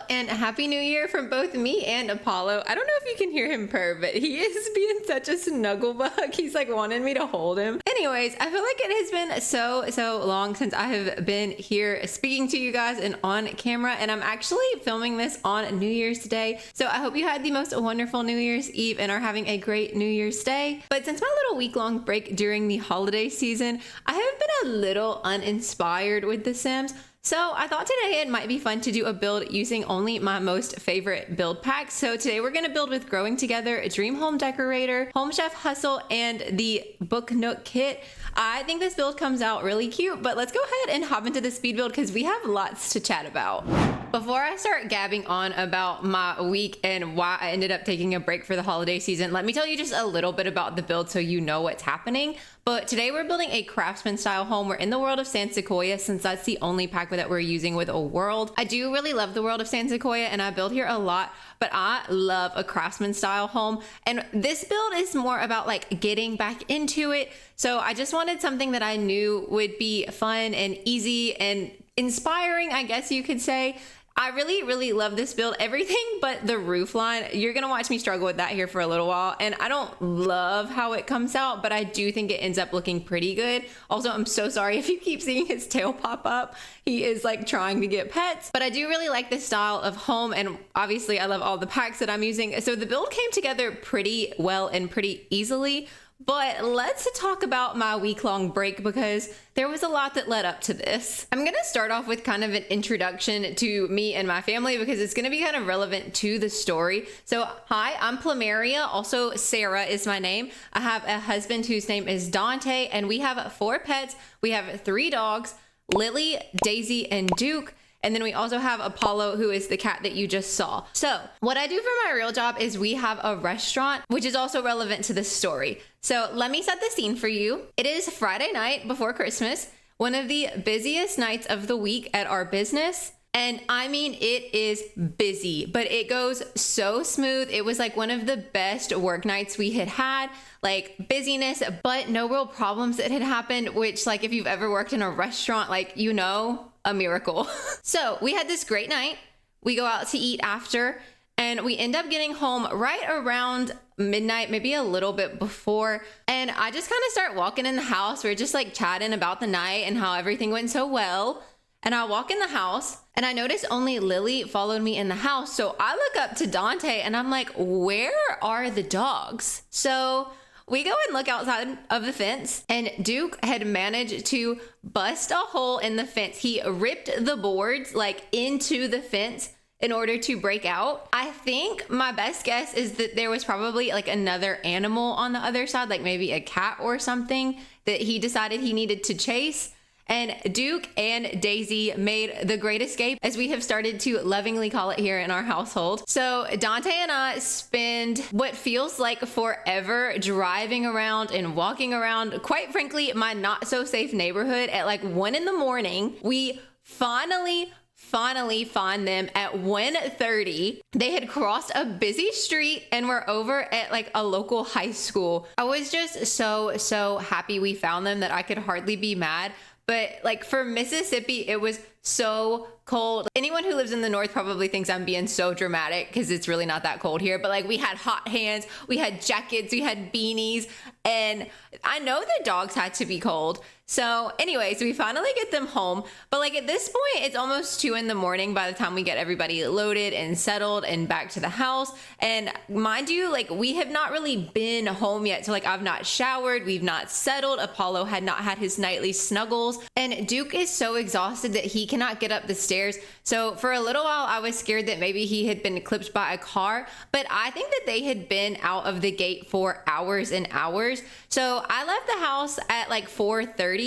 and Happy New Year from both me and Apollo. I don't know if you can hear him purr, but he is being such a snuggle bug. He's like wanting me to hold him. Anyways, I feel like it has been so long since I have been here speaking to you guys and on camera, and I'm actually filming this on New Year's Day. So I hope you had the most wonderful New Year's Eve and are having a great New Year's Day. But since my little week-long break during the holiday season, I have been a little uninspired with The Sims. So I thought today it might be fun to do a build using only my most favorite build packs. So today we're going to build with Growing Together, Dream Home Decorator, Home Chef Hustle, and the Book Nook kit. I think this build comes out really cute, but let's go ahead and hop into the speed build because we have lots to chat about. Before I start gabbing on about my week and why I ended up taking a break for the holiday season, let me tell you just a little bit about the build so you know what's happening. But today we're building a craftsman style home. We're in the world of San Sequoia since that's the only pack that we're using with a world. I do really love the world of San Sequoia and I build here a lot, but I love a craftsman style home. And this build is more about like getting back into it. So I just wanted something that I knew would be fun and easy and inspiring, I guess you could say. I really love this build. Everything but the roof line. You're gonna watch me struggle with that here for a little while, and I don't love how it comes out, but I do think it ends up looking pretty good. Also, I'm so sorry if you keep seeing his tail pop up. He is like trying to get pets, but I do really like this style of home, and obviously I love all the packs that I'm using. So the build came together pretty well and pretty easily. But let's talk about my week-long break because there was a lot that led up to this. I'm gonna start off with kind of an introduction to me and my family because it's gonna be kind of relevant to the story. So hi, I'm Plumeria, also Sarah is my name. I have a husband whose name is Dante, and we have 4 pets. We have 3 dogs, Lily, Daisy, and Duke. And then we also have Apollo, who is the cat that you just saw. So what I do for my real job is we have a restaurant, which is also relevant to this story. So let me set the scene for you. It is Friday night before Christmas, one of the busiest nights of the week at our business. And I mean, it is busy, but it goes so smooth. It was like one of the best work nights we had, like busyness, but no real problems that had happened, which like if you've ever worked in a restaurant, like, you know, a miracle. So we had this great night. We go out to eat after, and we end up getting home right around midnight, maybe a little bit before. And I just kind of start walking in the house. We're just like chatting about the night and how everything went so well. And I walk in the house and I notice only Lily followed me in the house. So I look up to Dante and I'm like, where are the dogs? So we go and look outside of the fence, and Duke had managed to bust a hole in the fence. He ripped the boards like into the fence in order to break out. I think my best guess is that there was probably like another animal on the other side, like maybe a cat or something that he decided he needed to chase. And Duke and Daisy made the great escape, as we have started to lovingly call it here in our household. So Dante and I spend what feels like forever driving around and walking around, quite frankly, my not so safe neighborhood at like 1 a.m. We finally find them at 1:30. They had crossed a busy street and were over at like a local high school. I was just so happy we found them that I could hardly be mad. But like for Mississippi, it was so cold. Anyone who lives in the north probably thinks I'm being so dramatic because it's really not that cold here. But like we had hot hands, we had jackets, we had beanies, and I know the dogs had to be cold. So anyways, we finally get them home. But like at this point, it's almost 2 a.m. by the time we get everybody loaded and settled and back to the house. And mind you, like we have not really been home yet. So like I've not showered, we've not settled. Apollo had not had his nightly snuggles. And Duke is so exhausted that he cannot get up the stairs. So for a little while, I was scared that maybe he had been clipped by a car. But I think that they had been out of the gate for hours and hours. So I left the house at like 4:30.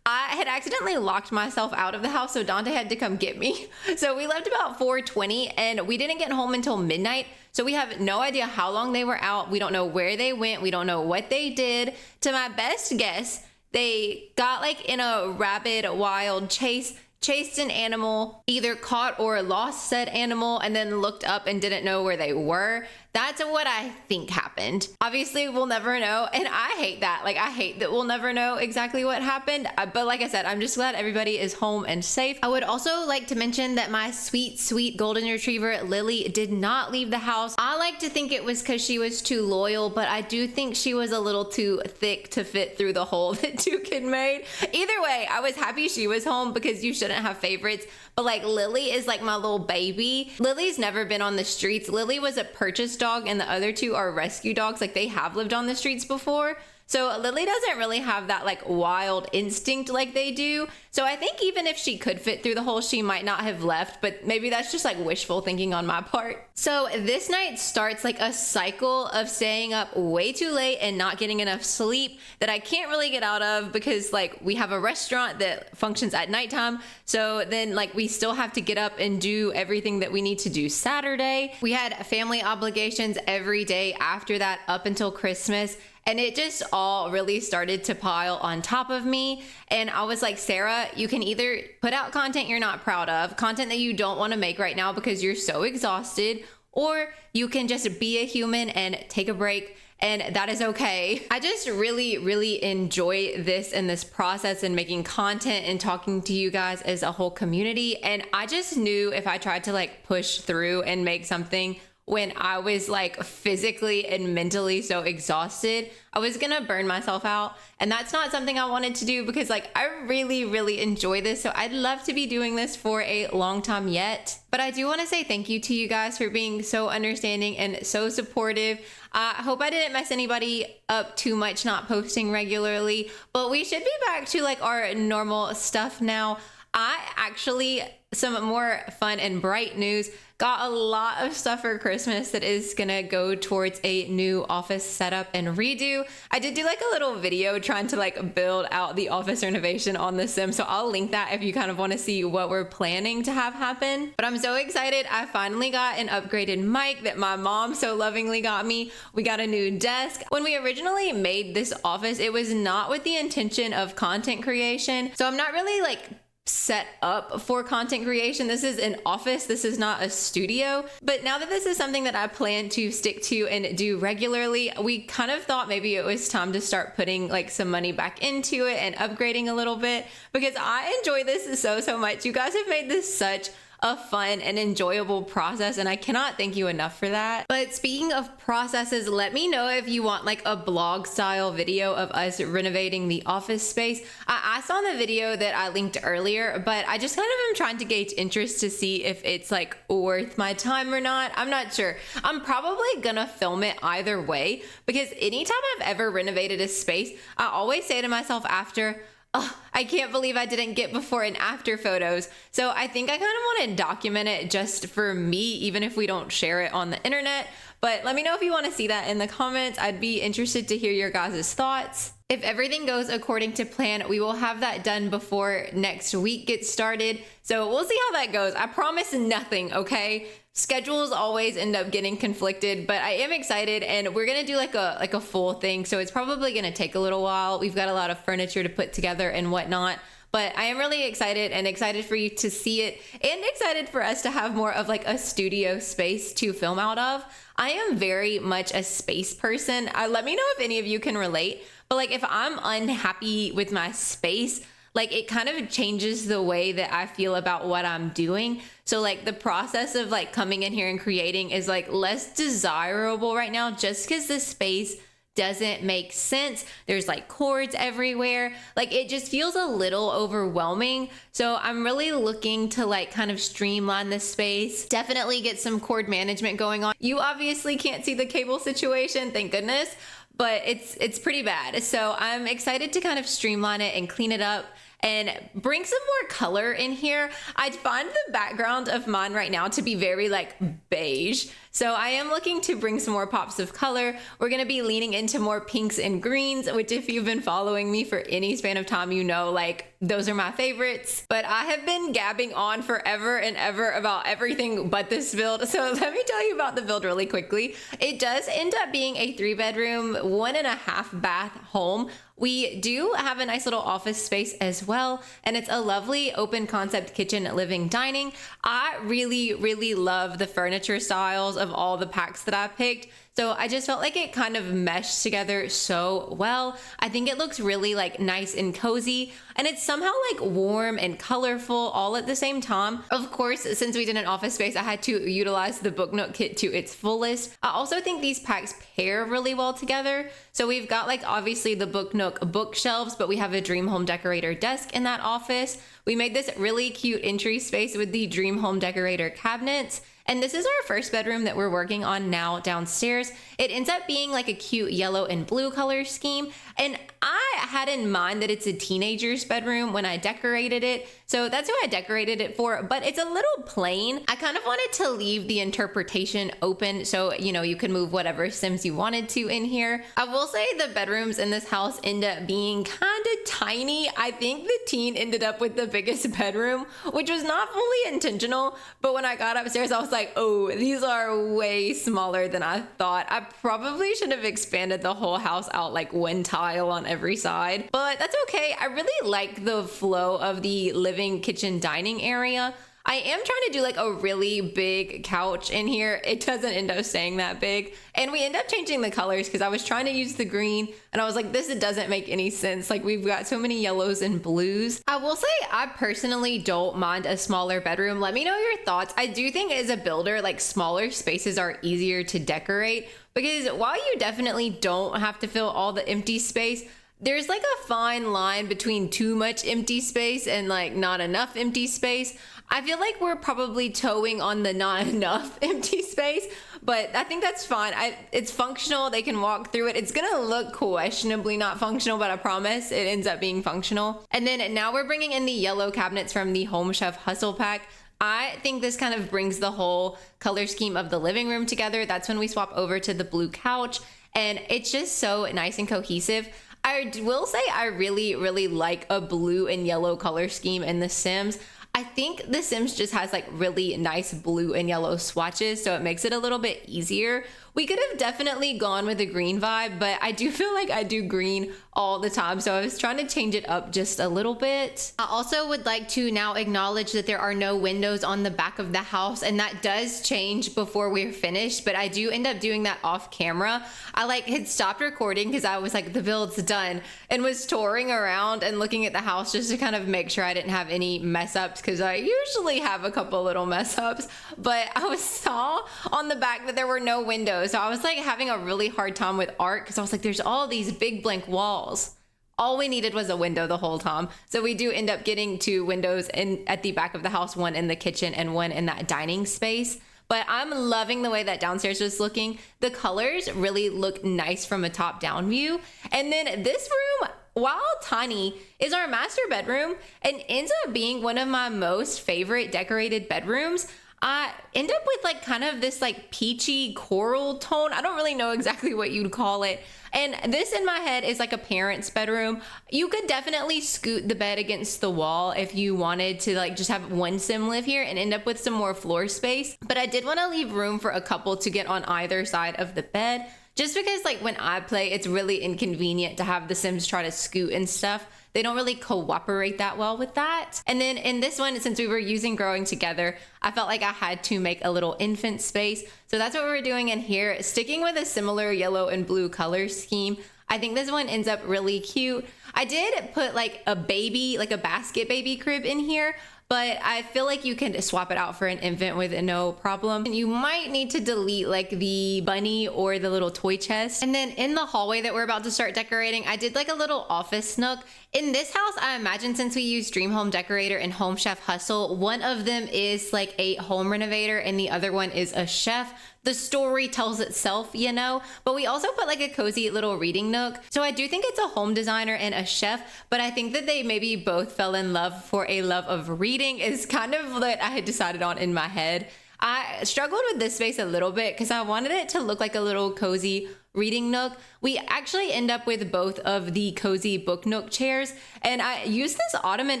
I had accidentally locked myself out of the house, so Dante had to come get me. So we left about 4:20 and we didn't get home until midnight. So we have no idea how long they were out. We don't know where they went. We don't know what they did. To my best guess, they got like in a rabid wild chase, chased an animal, either caught or lost said animal, and then looked up and didn't know where they were. That's what I think happened. Obviously, we'll never know, and I hate that. Like, I hate that we'll never know exactly what happened, but like I said, I'm just glad everybody is home and safe. I would also like to mention that my sweet, sweet golden retriever, Lily, did not leave the house. I like to think it was because she was too loyal, but I do think she was a little too thick to fit through the hole that Toucan made. Either way, I was happy she was home because you shouldn't have favorites, but like Lily is like my little baby. Lily's never been on the streets. Lily was a purchase dog and the other two are rescue dogs. Like, they have lived on the streets before. So Lily doesn't really have that like wild instinct like they do. So I think even if she could fit through the hole, she might not have left, but maybe that's just like wishful thinking on my part. So this night starts like a cycle of staying up way too late and not getting enough sleep that I can't really get out of because like we have a restaurant that functions at nighttime. So then like we still have to get up and do everything that we need to do Saturday. We had family obligations every day after that up until Christmas. And it just all really started to pile on top of me. And I was like, Sarah, you can either put out content you're not proud of, content that you don't want to make right now because you're so exhausted, or you can just be a human and take a break. And that is okay. I just really, really enjoy this and this process and making content and talking to you guys as a whole community. And I just knew if I tried to like push through and make something when I was like physically and mentally so exhausted, I was gonna burn myself out. And that's not something I wanted to do because like I really, really enjoy this. So I'd love to be doing this for a long time yet. But I do want to say thank you to you guys for being so understanding and so supportive. I hope I didn't mess anybody up too much not posting regularly, but we should be back to like our normal stuff now. I actually, some more fun and bright news, got a lot of stuff for Christmas that is gonna go towards a new office setup and redo. I did do like a little video trying to like build out the office renovation on The Sims, so I'll link that if you kind of want to see what we're planning to have happen. But I'm so excited. I finally got an upgraded mic that my mom so lovingly got me. We got a new desk. When we originally made this office, it was not with the intention of content creation, so I'm not really like set up for content creation. This is an office. This is not a studio. But now that this is something that I plan to stick to and do regularly, we kind of thought maybe it was time to start putting like some money back into it and upgrading a little bit because I enjoy this so much. You guys have made this such a fun and enjoyable process, and I cannot thank you enough for that. But speaking of processes, let me know if you want like a blog style video of us renovating the office space. I asked on the video that I linked earlier, but I just kind of am trying to gauge interest to see if it's like worth my time or not. I'm not sure. I'm probably gonna film it either way because anytime I've ever renovated a space, I always say to myself after, oh, I can't believe I didn't get before and after photos. So I think I kind of want to document it just for me, even if we don't share it on the internet. But let me know if you want to see that in the comments. I'd be interested to hear your guys' thoughts. If everything goes according to plan, we will have that done before next week gets started. So we'll see how that goes. I promise nothing, okay? Schedules always end up getting conflicted, but I am excited and we're gonna do like a full thing. So it's probably gonna take a little while. We've got a lot of furniture to put together and whatnot. But I am really excited and excited for you to see it and excited for us to have more of like a studio space to film out of. I am very much a space person. Let me know if any of you can relate, but like if I'm unhappy with my space, like it kind of changes the way that I feel about what I'm doing. So like the process of like coming in here and creating is like less desirable right now just because the space doesn't make sense. There's like cords everywhere. Like it just feels a little overwhelming. So I'm really looking to like kind of streamline this space. Definitely get some cord management going on. You obviously can't see the cable situation, thank goodness, but it's pretty bad. So I'm excited to kind of streamline it and clean it up and bring some more color in here. I find the background of mine right now to be very like beige. So I am looking to bring some more pops of color. We're gonna be leaning into more pinks and greens, which if you've been following me for any span of time, you know, like those are my favorites. But I have been gabbing on forever and ever about everything but this build. So let me tell you about the build really quickly. It does end up being a 3-bedroom, 1.5 bath home. We do have a nice little office space as well, and it's a lovely open concept kitchen, living, dining. I really love the furniture styles of all the packs that I picked. So I just felt like it kind of meshed together so well. I think it looks really like nice and cozy, and it's somehow like warm and colorful all at the same time. Of course, since we did an office space, I had to utilize the Book Nook kit to its fullest. I also think these packs pair really well together. So we've got like obviously the Book Nook bookshelves, but we have a Dream Home Decorator desk in that office. We made this really cute entry space with the Dream Home Decorator cabinets. And this is our first bedroom that we're working on now downstairs. It ends up being like a cute yellow and blue color scheme. And I had in mind that it's a teenager's bedroom when I decorated it. So that's who I decorated it for, but it's a little plain. I kind of wanted to leave the interpretation open so, you know, you could move whatever Sims you wanted to in here. I will say the bedrooms in this house end up being kind of tiny. I think the teen ended up with the biggest bedroom, which was not fully intentional. But when I got upstairs, I was like, oh, these are way smaller than I thought. I probably should have expanded the whole house out like one tile on every side, but that's okay. I really like the flow of the living, kitchen, dining area. I am trying to do like a really big couch in here. It doesn't end up staying that big. And we end up changing the colors because I was trying to use the green and I was like, this doesn't make any sense. Like we've got so many yellows and blues. I will say I personally don't mind a smaller bedroom. Let me know your thoughts. I do think as a builder, like smaller spaces are easier to decorate because while you definitely don't have to fill all the empty space, there's like a fine line between too much empty space and like not enough empty space. I feel like we're probably towing on the not enough empty space, but I think that's fine. It's functional. They can walk through it. It's gonna look questionably not functional, but I promise it ends up being functional. And then now we're bringing in the yellow cabinets from the Home Chef Hustle Pack. I think this kind of brings the whole color scheme of the living room together. That's when we swap over to the blue couch, and it's just so nice and cohesive. I will say I really like a blue and yellow color scheme in The Sims. I think The Sims just has like really nice blue and yellow swatches, so it makes it a little bit easier. We could have definitely gone with a green vibe, but I do feel like I do green all the time, so I was trying to change it up just a little bit. I also would like to now acknowledge that there are no windows on the back of the house, and that does change before we're finished, but I do end up doing that off camera. I like had stopped recording because I was like, the build's done, and was touring around and looking at the house just to kind of make sure I didn't have any mess ups, because I usually have a couple little mess ups, but I saw on the back that there were no windows. So I was like having a really hard time with art because I was like, there's all these big blank walls. All we needed was a window the whole time. So we do end up getting 2 windows at the back of the house, one in the kitchen and one in that dining space. But I'm loving the way that downstairs is looking. The colors really look nice from a top down view. And then this room, while tiny, is our master bedroom and ends up being one of my most favorite decorated bedrooms. I end up with like kind of this like peachy coral tone. I don't really know exactly what you'd call it. And this in my head is like a parent's bedroom. You could definitely scoot the bed against the wall if you wanted to like just have one sim live here and end up with some more floor space. But I did want to leave room for a couple to get on either side of the bed, just because like when I play, it's really inconvenient to have the Sims try to scoot and stuff. They don't really cooperate that well with that. And then in this one, since we were using Growing Together, I felt like I had to make a little infant space. So that's what we're doing in here, sticking with a similar yellow and blue color scheme. I think this one ends up really cute. I did put like a baby, like a basket baby crib in here, but I feel like you can swap it out for an infant with no problem. And you might need to delete like the bunny or the little toy chest. And then in the hallway that we're about to start decorating, I did like a little office nook. In this house, I imagine since we use Dream Home Decorator and Home Chef Hustle, one of them is like a home renovator and the other one is a chef. The story tells itself, you know, but we also put like a cozy little reading nook. So I do think it's a home designer and a chef, but I think that they maybe both fell in love for a love of reading is kind of what I had decided on in my head. I struggled with this space a little bit because I wanted it to look like a little cozy reading nook. We actually end up with both of the cozy Book Nook chairs, and I used this ottoman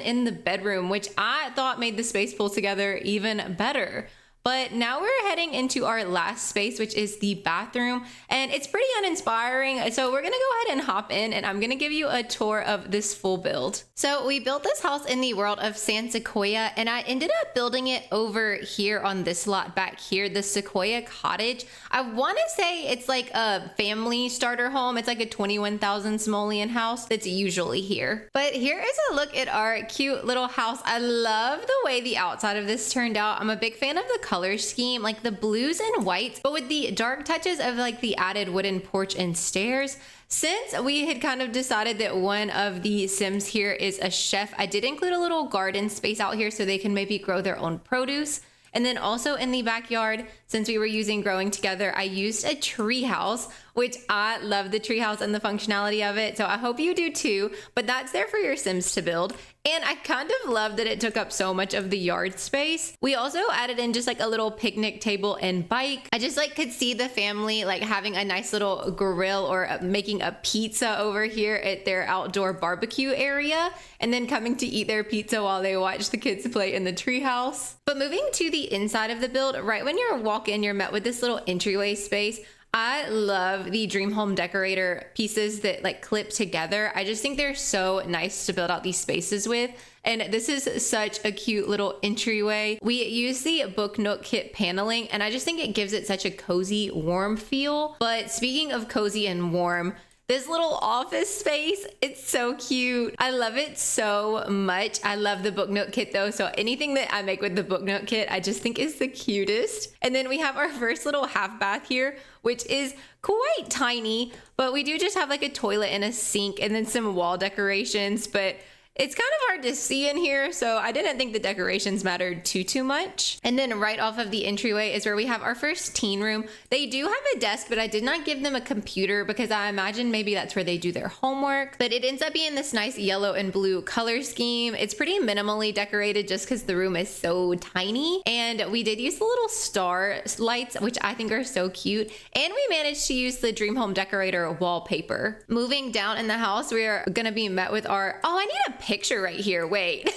in the bedroom, which I thought made the space pull together even better. But now we're heading into our last space, which is the bathroom, and it's pretty uninspiring. So we're gonna go ahead and hop in, and I'm gonna give you a tour of this full build. So we built this house in the world of San Sequoia, and I ended up building it over here on this lot back here, the Sequoia Cottage. I wanna say it's like a family starter home. It's like a 21,000 simoleon house that's usually here. But here is a look at our cute little house. I love the way the outside of this turned out. I'm a big fan of the color scheme, like the blues and whites, but with the dark touches of like the added wooden porch and stairs. Since we had kind of decided that one of the Sims here is a chef, I did include a little garden space out here so they can maybe grow their own produce. And then also in the backyard, since we were using Growing Together, I used a tree house, which I love the tree house and the functionality of it. So I hope you do too, but that's there for your Sims to build. And I kind of love that it took up so much of the yard space. We also added in just like a little picnic table and bike. I just like could see the family like having a nice little grill or making a pizza over here at their outdoor barbecue area, and then coming to eat their pizza while they watch the kids play in the treehouse. But moving to the inside of the build, right when you walk in, you're met with this little entryway space. I love the Dream Home Decorator pieces that like clip together. I just think they're so nice to build out these spaces with. And this is such a cute little entryway. We use the Book Nook kit paneling, and I just think it gives it such a cozy, warm feel. But speaking of cozy and warm, this little office space, it's so cute. I love it so much. I love the Book Nook kit though, so anything that I make with the Book Nook kit, I just think is the cutest. And then we have our first little half bath here, which is quite tiny, but we do just have like a toilet and a sink and then some wall decorations, but it's kind of hard to see in here, so I didn't think the decorations mattered too much. And then right off of the entryway is where we have our first teen room. They do have a desk, but I did not give them a computer because I imagine maybe that's where they do their homework. But it ends up being this nice yellow and blue color scheme. It's pretty minimally decorated just because the room is so tiny. And we did use the little star lights, which I think are so cute. And we managed to use the Dream Home Decorator wallpaper. Moving down in the house, we are gonna be met with our, oh, I need a picture right here. Wait.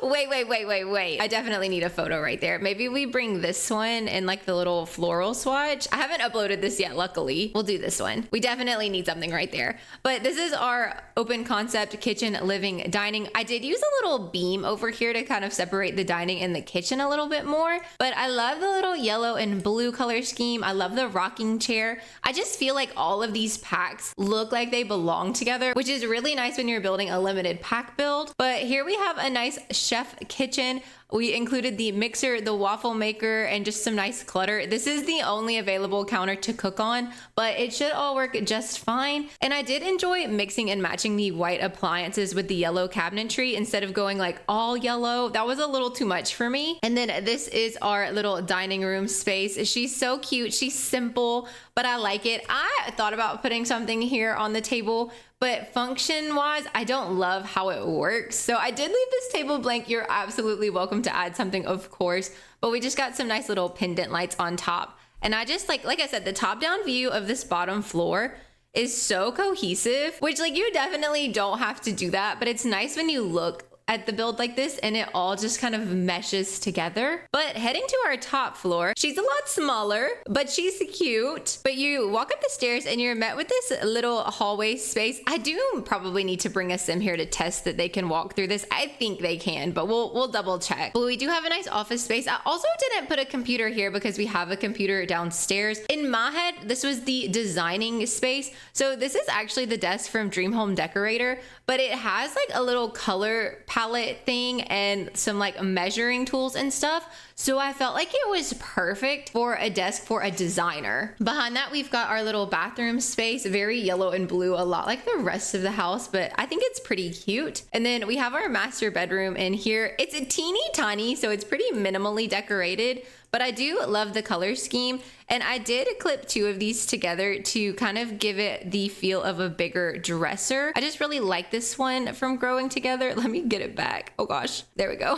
wait. I definitely need a photo right there. Maybe we bring this one and like the little floral swatch. I haven't uploaded this yet, luckily. We'll do this one. We definitely need something right there. But this is our open concept kitchen, living, dining. I did use a little beam over here to kind of separate the dining and the kitchen a little bit more. But I love the little yellow and blue color scheme. I love the rocking chair. I just feel like all of these packs look like they belong together, which is really nice when you're building a limited pack build. But here we have a nice chef kitchen. We included the mixer, the waffle maker, and just some nice clutter. This is the only available counter to cook on, but it should all work just fine. And I did enjoy mixing and matching the white appliances with the yellow cabinetry instead of going like all yellow. That was a little too much for me. And then this is our little dining room space. She's so cute. She's simple, but I like it. I thought about putting something here on the table, but function wise, I don't love how it works. So I did leave this table blank. You're absolutely welcome to add something, of course, but we just got some nice little pendant lights on top. And I just like I said, the top down view of this bottom floor is so cohesive, which like you definitely don't have to do that, but it's nice when you look at the build like this and it all just kind of meshes together. But heading to our top floor, she's a lot smaller, but she's cute. But you walk up the stairs and you're met with this little hallway space. I do probably need to bring a sim here to test that they can walk through this. I think they can, but we'll double check. But we do have a nice office space. I also didn't put a computer here because we have a computer downstairs. In my head, this was the designing space. So this is actually the desk from Dream Home Decorator, but it has like a little color palette thing and some like measuring tools and stuff. So I felt like it was perfect for a desk for a designer. Behind that, we've got our little bathroom space, very yellow and blue, a lot like the rest of the house, but I think it's pretty cute. And then we have our master bedroom in here. It's a teeny tiny, so it's pretty minimally decorated, but I do love the color scheme. And I did clip 2 of these together to kind of give it the feel of a bigger dresser. I just really like this one from Growing Together. Let me get it back. Oh gosh, there we go.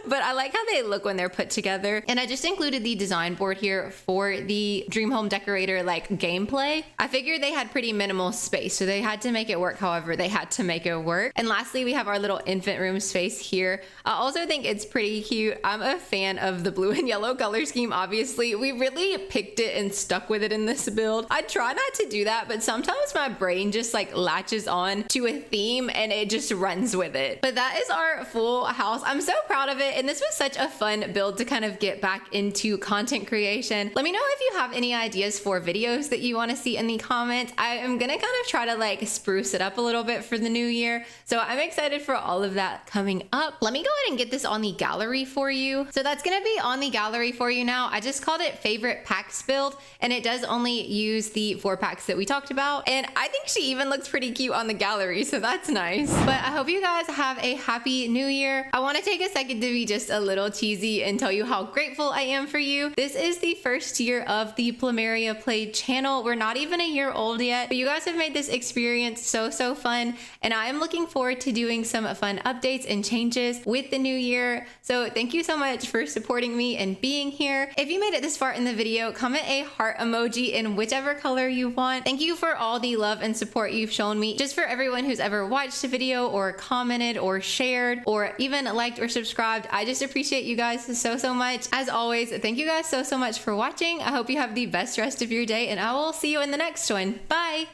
But I like how they look when they're put together. And I just included the design board here for the Dream Home Decorator like gameplay. I figured they had pretty minimal space, so they had to make it work however they had to make it work. And lastly, we have our little infant room space here. I also think it's pretty cute. I'm a fan of the blue and yellow color scheme, obviously. We really picked it and stuck with it in this build. I try not to do that, but sometimes my brain just like latches on to a theme and it just runs with it. But that is our full house. I'm so proud of it. And this was such a fun build to kind of get back into content creation. Let me know if you have any ideas for videos that you want to see in the comments. I am gonna kind of try to like spruce it up a little bit for the new year. So I'm excited for all of that coming up. Let me go ahead and get this on the gallery for you. So that's gonna be on the gallery for you now. I just called it Favorite Packs Build, and it does only use the 4 packs that we talked about. And I think she even looks pretty cute on the gallery, so that's nice. But I hope you guys have a happy new year. I want to take a second to be just a little cheesy and tell you how grateful I am for you. This is the first year of the PlumeriaPlay channel. We're not even a year old yet, but you guys have made this experience so fun, and I am looking forward to doing some fun updates and changes with the new year. So thank you so much for supporting me and being here. If you made it this far in the video, comment a heart emoji in whichever color you want. Thank you for all the love and support you've shown me. Just for everyone who's ever watched a video or commented or shared or even liked or subscribed, I just appreciate you guys so much. As always, thank you guys so much for watching. I hope you have the best rest of your day, and I will see you in the next one. Bye!